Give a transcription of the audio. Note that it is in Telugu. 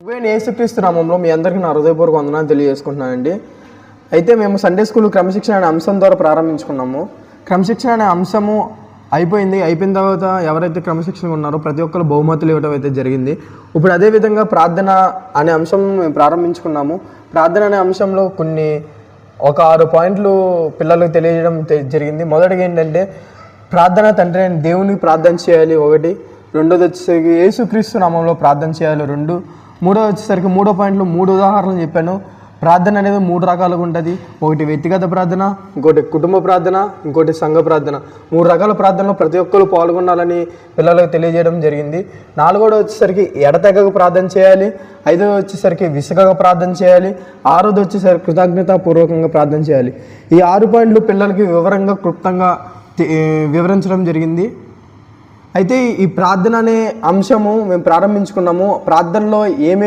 ప్రభువైన యేసుక్రీస్తు నామంలో మీ అందరికీ నా హృదయపూర్వక వందనాలు తెలియజేసుకుంటున్నానండి. అయితే మేము సండే స్కూల్ క్రమశిక్షణ అనే అంశం ద్వారా ప్రారంభించుకున్నాము. క్రమశిక్షణ అనే అంశము అయిపోయిన తర్వాత ఎవరైతే క్రమశిక్షణ ఉన్నారో ప్రతి ఒక్కరు బహుమతులు ఇవ్వడం అయితే జరిగింది. ఇప్పుడు అదేవిధంగా ప్రార్థన అనే అంశం మేము ప్రారంభించుకున్నాము. ప్రార్థన అనే అంశంలో ఒక 6 పాయింట్లు పిల్లలకు తెలియజేయడం జరిగింది. మొదటిగా ఏంటంటే ప్రార్థన తండ్రి అయిన దేవునికి ప్రార్థన చేయాలి 1, రెండోది వచ్చేసరికి యేసుక్రీస్తు నామంలో ప్రార్థన చేయాలి 2, మూడోది వచ్చేసరికి 3 పాయింట్లు 3 ఉదాహరణలు చెప్పాను. ప్రార్థన అనేది 3 రకాలుగా ఉంటుంది. ఒకటి వ్యక్తిగత ప్రార్థన, ఇంకోటి కుటుంబ ప్రార్థన, ఇంకోటి సంఘ ప్రార్థన. 3 రకాల ప్రార్థనలో ప్రతి ఒక్కరు పాల్గొనాలని పిల్లలకు తెలియజేయడం జరిగింది. 4వది వచ్చేసరికి ఎడతెగక ప్రార్థన చేయాలి. 5వది వచ్చేసరికి విసుగక ప్రార్థన చేయాలి. 6వది వచ్చేసరికి కృతజ్ఞతాపూర్వకంగా ప్రార్థన చేయాలి. ఈ 6 పాయింట్లు పిల్లలకి వివరంగా క్లుప్తంగా వివరించడం జరిగింది. అయితే ఈ ప్రార్థన అనే అంశము మేము ప్రారంభించుకున్నాము. ప్రార్థనలో ఏమేమి